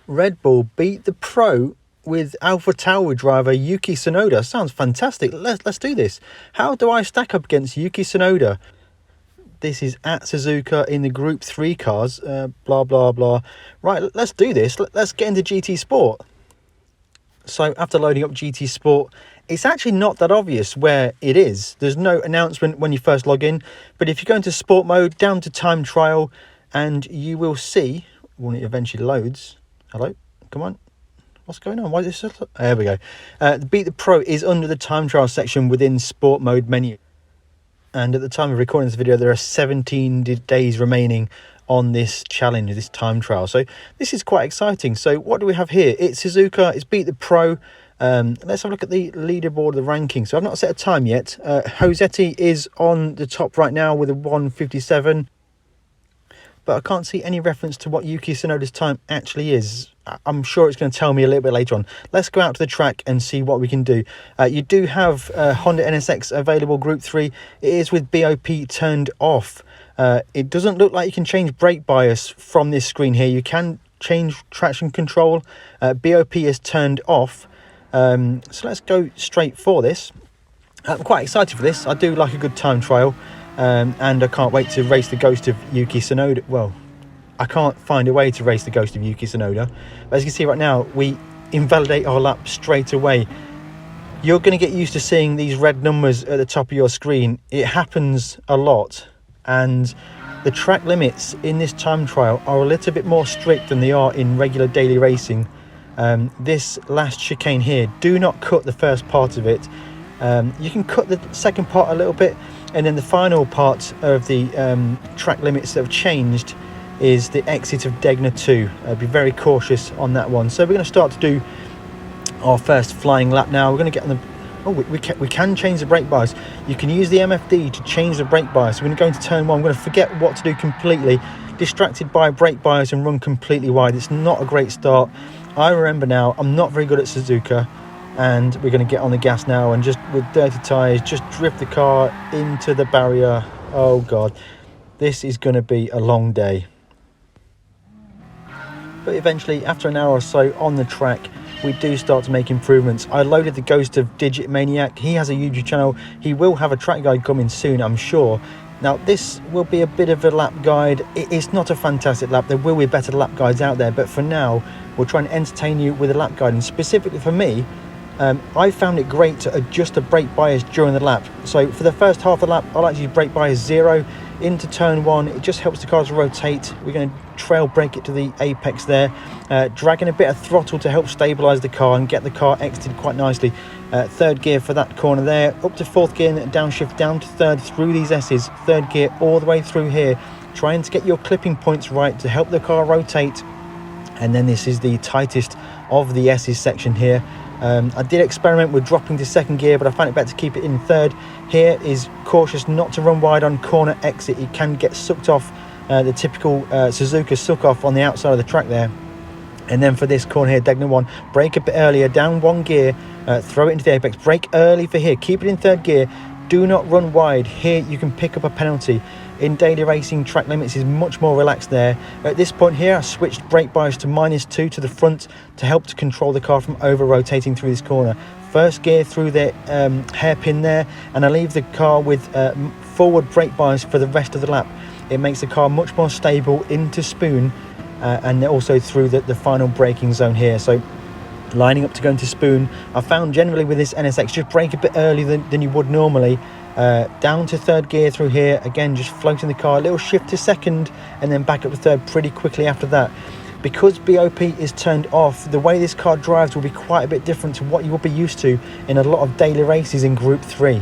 RedBull Beat the Pro with AlphaTauri driver Yuki Tsunoda. Sounds fantastic. Let's do this. How do I stack up against Yuki Tsunoda? This is at Suzuka in the Group 3 cars. Blah, blah, blah. Right, let's do this. Let's get into GT Sport. So after loading up GT Sport, it's actually not that obvious where it is. There's no announcement when you first log in. But if you go into sport mode, down to time trial, and you will see when it eventually loads. Hello, come on. What's going on? Why is this so... There we go. The Beat the Pro is under the time trial section within sport mode menu. And at the time of recording this video, there are 17 days remaining on this challenge, this time trial. So this is quite exciting. So what do we have here? It's Suzuka, it's Beat the Pro. Let's have a look at the leaderboard, the ranking. So I've not set a time yet. Josetti is on the top right now with a 1:57. But I can't see any reference to what Yuki Tsunoda's time actually is. I'm sure it's going to tell me a little bit later on. Let's go out to the track and see what we can do. You do have Honda NSX available Group 3. It is with BOP turned off. It doesn't look like you can change brake bias from this screen here. You can change traction control. BOP is turned off. So let's go straight for this. I'm quite excited for this. I do like a good time trial. And I can't wait to race the ghost of Yuki Tsunoda. Well, I can't find a way to race the ghost of Yuki Tsunoda. But as you can see right now, we invalidate our lap straight away. You're going to get used to seeing these red numbers at the top of your screen. It happens a lot. And the track limits in this time trial are a little bit more strict than they are in regular daily racing. This last chicane here, do not cut the first part of it. You can cut the second part a little bit. And then the final part of the track limits that have changed is the exit of Gr3 2. Be very cautious on that one. So we're going to start to do our first flying lap now. We're going to get on the... Oh, we can change the brake bias. You can use the MFD to change the brake bias. We're going to go into turn 1. I'm going to forget what to do completely. Distracted by brake bias and run completely wide. It's not a great start. I remember now, I'm not very good at Suzuka. And we're going to get on the gas now and just with dirty tyres, just drift the car into the barrier. Oh God, this is going to be a long day. But eventually, after an hour or so on the track, we do start to make improvements. I loaded the ghost of Digit Maniac. He has a YouTube channel. He will have a track guide coming soon, I'm sure. Now, this will be a bit of a lap guide. It's not a fantastic lap. There will be better lap guides out there. But for now, we'll try and entertain you with a lap guide. And specifically for me, I found it great to adjust the brake bias during the lap. So for the first half of the lap, I like to use brake bias 0 into turn 1. It just helps the car to rotate. We're going to trail brake it to the apex there, dragging a bit of throttle to help stabilize the car and get the car exited quite nicely. Third gear for that corner there, up to fourth gear, and downshift down to third through these S's. Third gear all the way through here, trying to get your clipping points right to help the car rotate. And then this is the tightest of the S's section here. I did experiment with dropping to second gear, but I found it better to keep it in third. Here is cautious not to run wide on corner exit. It can get sucked off, the typical Suzuka suck off on the outside of the track there. And then for this corner here, Gr3 1, brake a bit earlier, down one gear, throw it into the apex, brake early for here, keep it in third gear, do not run wide. Here you can pick up a penalty. In daily racing, track limits is much more relaxed there. At this point here, I switched brake bias to -2 to the front to help to control the car from over-rotating through this corner. First gear through the hairpin there, and I leave the car with forward brake bias for the rest of the lap. It makes the car much more stable into spoon, and also through the final braking zone here. So lining up to go into spoon, I found generally with this NSX, just brake a bit earlier than you would normally. Down to third gear through here, again just floating the car, a little shift to second and then back up to third pretty quickly after that. Because BOP is turned off, the way this car drives will be quite a bit different to what you will be used to in a lot of daily races in Group 3.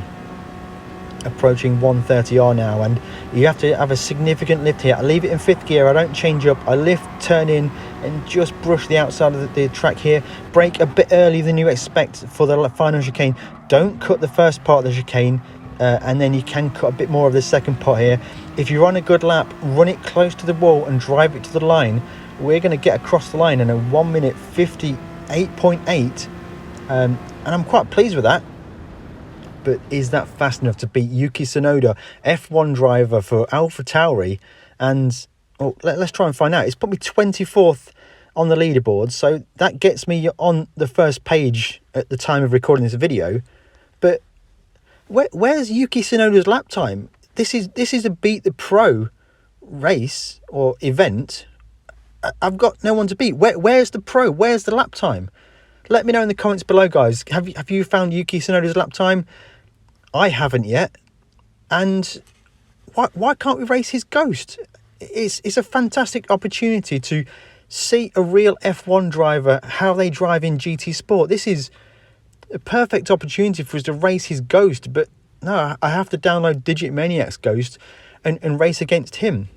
Approaching 130R now, and you have to have a significant lift here. I leave it in fifth gear, I don't change up, I lift, turn in and just brush the outside of the track here. Brake a bit earlier than you expect for the final chicane. Don't cut the first part of the chicane. And then you can cut a bit more of the second part here. If you're on a good lap, run it close to the wall and drive it to the line. We're going to get across the line in a 1:58.8, and I'm quite pleased with that. But is that fast enough to beat Yuki Tsunoda, F1 driver for AlphaTauri? And let's try and find out. It's put me 24th on the leaderboard, so that gets me on the first page at the time of recording this video. But where's Yuki Tsunoda's lap time? This is a Beat the Pro race or event. I've got no one to beat. Where's the pro? Where's the lap time? Let me know in the comments below, guys. Have you found Yuki Tsunoda's lap time? I haven't yet. And why can't we race his Ghost? It's a fantastic opportunity to see a real F1 driver, how they drive in GT Sport. This is a perfect opportunity for us to race his Ghost, but no, I have to download Digit Maniac's Ghost and race against him.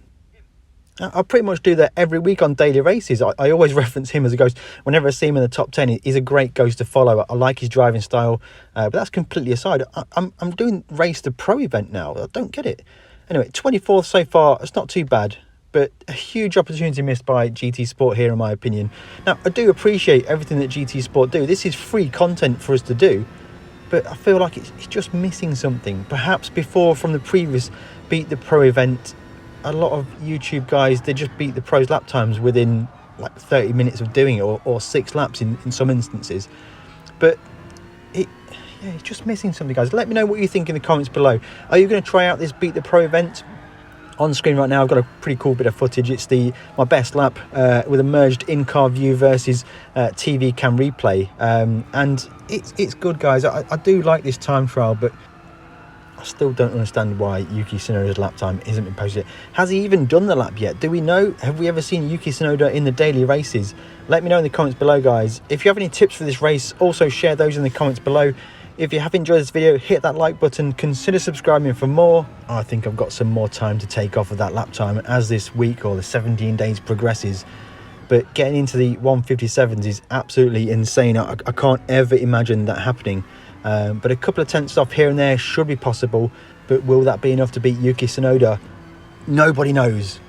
I pretty much do that every week on daily races. I always reference him as a Ghost. Whenever I see him in the top 10, he's a great Ghost to follow. I like his driving style, but that's completely aside. I'm doing Race the Pro event now. I don't get it. Anyway, 24th so far. It's not too bad, but a huge opportunity missed by GT Sport here, in my opinion. Now, I do appreciate everything that GT Sport do. This is free content for us to do, but I feel like it's just missing something. Perhaps before, from the previous Beat the Pro event, a lot of YouTube guys, they just beat the pros lap times within like 30 minutes of doing it, or 6 laps in some instances. But it's just missing something, guys. Let me know what you think in the comments below. Are you going to try out this Beat the Pro event? On screen right now, I've got a pretty cool bit of footage. It's my best lap with a merged in-car view versus TV cam replay, and it's good, guys. I do like this time trial, but I still don't understand why Yuki Tsunoda's lap time isn't been posted. Has he even done the lap yet? Do we know? Have we ever seen Yuki Tsunoda in the daily races? Let me know in the comments below, guys. If you have any tips for this race, also share those in the comments below. If you have enjoyed this video, hit that like button, consider subscribing for more. I think I've got some more time to take off of that lap time as this week or the 17 days progresses. But getting into the 157s is absolutely insane. I can't ever imagine that happening. But a couple of tenths off here and there should be possible. But will that be enough to beat Yuki Tsunoda? Nobody knows.